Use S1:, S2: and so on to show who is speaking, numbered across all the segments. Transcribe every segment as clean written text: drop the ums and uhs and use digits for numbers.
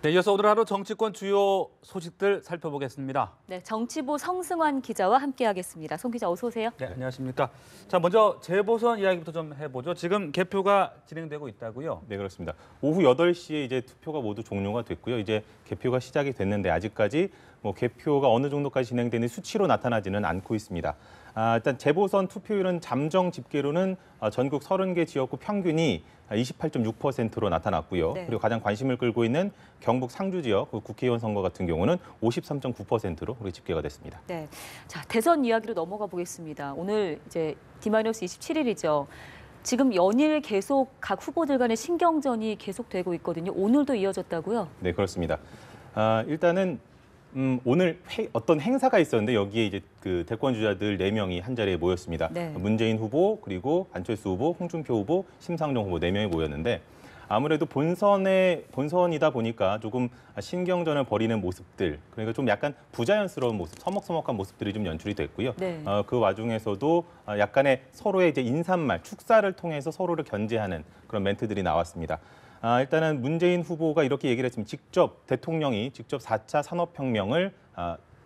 S1: 네, 이어서 오늘 하루 정치권 주요 소식들 살펴보겠습니다.
S2: 네, 정치부 성승환 기자와 함께하겠습니다. 송 기자 어서 오세요.
S1: 네, 안녕하십니까. 자, 먼저 재보선 이야기부터 좀 해보죠. 지금 개표가 진행되고 있다고요?
S3: 네, 그렇습니다. 오후 8시에 이제 투표가 모두 종료가 됐고요. 이제 개표가 시작이 됐는데 아직까지 개표가 어느 정도까지 진행되는 수치로 나타나지는 않고 있습니다. 일단 재보선 투표율은 잠정 집계로는 전국 30개 지역구 평균이 28.6%로 나타났고요.
S2: 네.
S3: 그리고 가장 관심을 끌고 있는 경북 상주 지역 국회의원 선거 같은 경우는 53.9%로 집계가 됐습니다.
S2: 네, 자 대선 이야기로 넘어가 보겠습니다. 오늘 이제 D-27일이죠. 지금 연일 계속 각 후보들 간의 신경전이 계속되고 있거든요. 오늘도 이어졌다고요?
S3: 네, 그렇습니다. 일단은 오늘 어떤 행사가 있었는데 여기에 이제 그 대권 주자들 4명이 한 자리에 모였습니다.
S2: 네.
S3: 문재인 후보, 그리고 안철수 후보, 홍준표 후보, 심상정 후보 4명이 모였는데 아무래도 본선이다 보니까 조금 신경전을 벌이는 모습들, 그러니까 좀 약간 부자연스러운 모습, 서먹서먹한 모습들이 좀 연출이 됐고요.
S2: 네.
S3: 그 와중에서도 약간의 서로의 이제 인사말, 축사를 통해서 서로를 견제하는 그런 멘트들이 나왔습니다. 일단은 문재인 후보가 이렇게 얘기를 했습니다. 대통령이 직접 4차 산업혁명을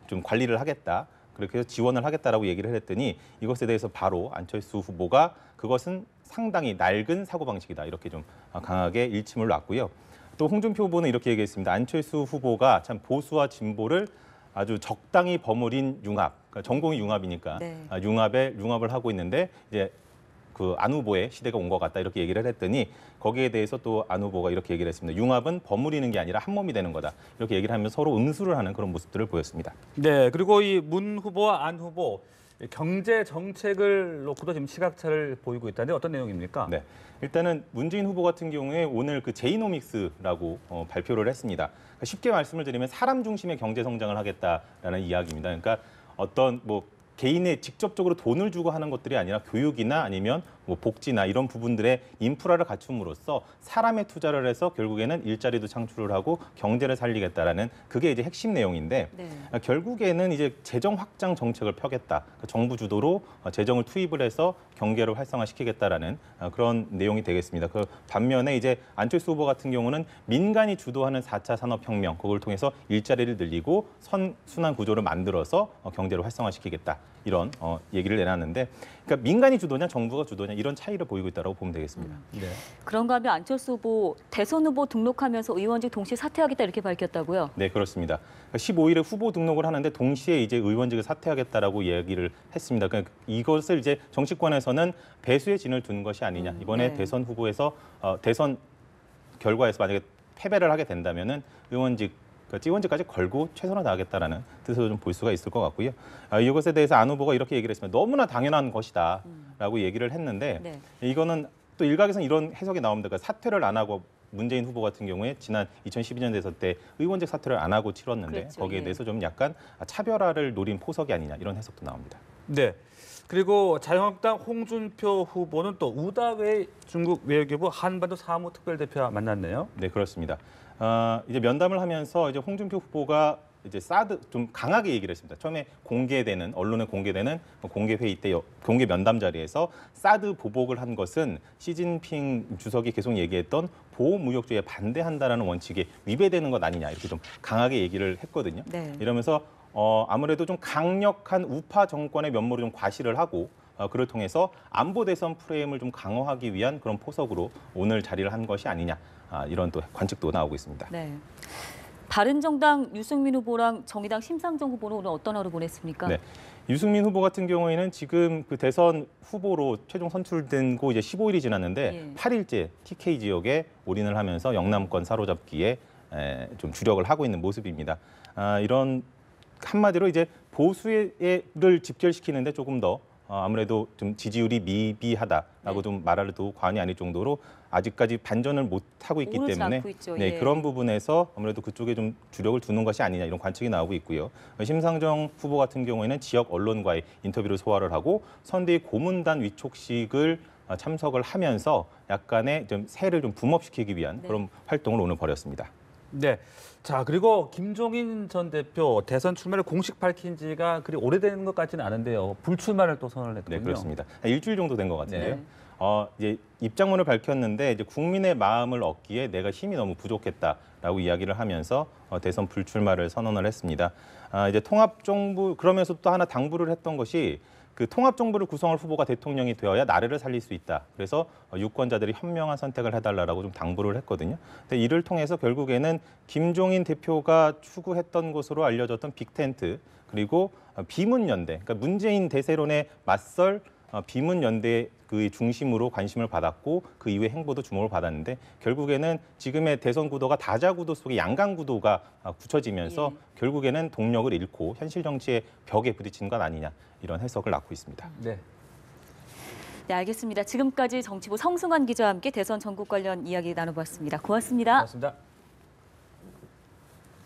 S3: 좀 관리를 하겠다. 그렇게 해서 지원을 하겠다라고 얘기를 했더니 이것에 대해서 바로 안철수 후보가 그것은 상당히 낡은 사고방식이다. 이렇게 좀 강하게 일침을 놨고요. 또 홍준표 후보는 이렇게 얘기했습니다. 안철수 후보가 참 보수와 진보를 아주 적당히 버무린 융합, 그러니까 전공이 융합이니까
S2: 네.
S3: 융합을 하고 있는데 이제 그 안 후보의 시대가 온 것 같다 이렇게 얘기를 했더니 거기에 대해서 또 안 후보가 이렇게 얘기를 했습니다. 융합은 버무리는 게 아니라 한 몸이 되는 거다. 이렇게 얘기를 하면서 서로 응수를 하는 그런 모습들을 보였습니다.
S1: 네, 그리고 이 문 후보와 안 후보 경제 정책을 놓고도 지금 시각차를 보이고 있다는데 어떤 내용입니까?
S3: 네, 일단은 문재인 후보 같은 경우에 오늘 그 제이노믹스라고 발표를 했습니다. 그러니까 쉽게 말씀을 드리면 사람 중심의 경제 성장을 하겠다라는 이야기입니다. 그러니까 어떤 개인의 직접적으로 돈을 주고 하는 것들이 아니라 교육이나 아니면 복지나 이런 부분들의 인프라를 갖춤으로써 사람의 투자를 해서 결국에는 일자리도 창출을 하고 경제를 살리겠다라는 그게 이제 핵심 내용인데
S2: 네.
S3: 결국에는 이제 재정 확장 정책을 펴겠다. 정부 주도로 재정을 투입을 해서 경제를 활성화시키겠다라는 그런 내용이 되겠습니다. 그 반면에 이제 안철수 후보 같은 경우는 민간이 주도하는 4차 산업혁명 그걸 통해서 일자리를 늘리고 선순환 구조를 만들어서 경제를 활성화시키겠다. 이런 얘기를 내놨는데 그러니까 민간이 주도냐 정부가 주도냐 이런 차이를 보이고 있다고 보면 되겠습니다.
S1: 네.
S2: 그런가 하면 안철수 후보 대선 후보 등록하면서 의원직 동시에 사퇴하겠다 이렇게 밝혔다고요?
S3: 네, 그렇습니다. 15일에 후보 등록을 하는데 동시에 이제 의원직을 사퇴하겠다라고 얘기를 했습니다. 그러니까 이것을 이제 정치권에서는 배수의 진을 둔 것이 아니냐. 이번에
S2: 네.
S3: 대선 후보에서 대선 결과에서 만약에 패배를 하게 된다면은 의원직까지 걸고 최선을 다하겠다라는 뜻으로 좀 볼 수가 있을 것 같고요. 이것에 대해서 안 후보가 이렇게 얘기를 했습니다. 너무나 당연한 것이다라고 얘기를 했는데
S2: 네.
S3: 이거는 또 일각에서는 이런 해석이 나옵니다. 그러니까 사퇴를 안 하고 문재인 후보 같은 경우에 지난 2012년 대선 때 의원직 사퇴를 안 하고 치렀는데
S2: 그렇죠,
S3: 거기에
S2: 예.
S3: 대해서 좀 약간 차별화를 노린 포석이 아니냐 이런 해석도 나옵니다.
S1: 네. 그리고 자유한국당 홍준표 후보는 또 우다웨이 중국 외교부 한반도 사무특별대표와 만났네요.
S3: 네, 그렇습니다. 이제 면담을 하면서 이제 홍준표 후보가 이제 사드 좀 강하게 얘기를 했습니다. 처음에 언론에 공개되는 공개 회의 때 공개 면담 자리에서 사드 보복을 한 것은 시진핑 주석이 계속 얘기했던 보호무역주의에 반대한다라는 원칙에 위배되는 것 아니냐 이렇게 좀 강하게 얘기를 했거든요.
S2: 네.
S3: 이러면서 아무래도 좀 강력한 우파 정권의 면모를 좀 과시를 하고 그를 통해서 안보 대선 프레임을 좀 강화하기 위한 그런 포석으로 오늘 자리를 한 것이 아니냐 이런 또 관측도 나오고 있습니다.
S2: 네. 바른정당 유승민 후보랑 정의당 심상정 후보는 오늘 어떤 하루 보냈습니까?
S3: 네. 유승민 후보 같은 경우에는 지금 그 대선 후보로 최종 선출된 고 이제 15일이 지났는데
S2: 예.
S3: 8일째 TK 지역에 올인을 하면서 영남권 사로잡기에 좀 주력을 하고 있는 모습입니다. 이런 한마디로 이제 보수를 집결시키는데 조금 더 아무래도 좀 지지율이 미비하다라고
S2: 네.
S3: 좀 말해도 과언이 아닐 정도로 아직까지 반전을 못 하고 있기
S2: 오르지
S3: 때문에
S2: 않고 있죠.
S3: 네,
S2: 예.
S3: 그런 부분에서 아무래도 그쪽에 좀 주력을 두는 것이 아니냐 이런 관측이 나오고 있고요. 심상정 후보 같은 경우에는 지역 언론과의 인터뷰를 소화를 하고 선대위 고문단 위촉식을 참석을 하면서 약간의 좀 세를 좀 붐업시키기 위한
S2: 네.
S3: 그런 활동을 오늘 벌였습니다.
S1: 네. 자, 그리고 김종인 전 대표 대선 출마를 공식 밝힌 지가 그리 오래된 것 같지는 않은데요. 불출마를 또 선언을 했거든요.
S3: 네, 그렇습니다. 일주일 정도 된 것 같은데요.
S2: 네.
S3: 이제 입장문을 밝혔는데 이제 국민의 마음을 얻기에 내가 힘이 너무 부족했다라고 이야기를 하면서 대선 불출마를 선언을 했습니다. 이제 통합정부 그러면서 또 하나 당부를 했던 것이 그 통합정부를 구성할 후보가 대통령이 되어야 나라를 살릴 수 있다. 그래서 유권자들이 현명한 선택을 해달라고 좀 당부를 했거든요. 근데 이를 통해서 결국에는 김종인 대표가 추구했던 것으로 알려졌던 빅텐트 그리고 비문연대, 그러니까 문재인 대세론에 맞설 비문연대 그 중심으로 관심을 받았고 그 이후의 행보도 주목을 받았는데 결국에는 지금의 대선 구도가 다자 구도 속에 양강 구도가 굳혀지면서 결국에는 동력을 잃고 현실 정치의 벽에 부딪힌 것 아니냐 이런 해석을 낳고 있습니다.
S1: 네.
S2: 네, 알겠습니다. 지금까지 정치부 성승환 기자와 함께 대선 전국 관련 이야기 나눠봤습니다. 고맙습니다.
S1: 고맙습니다.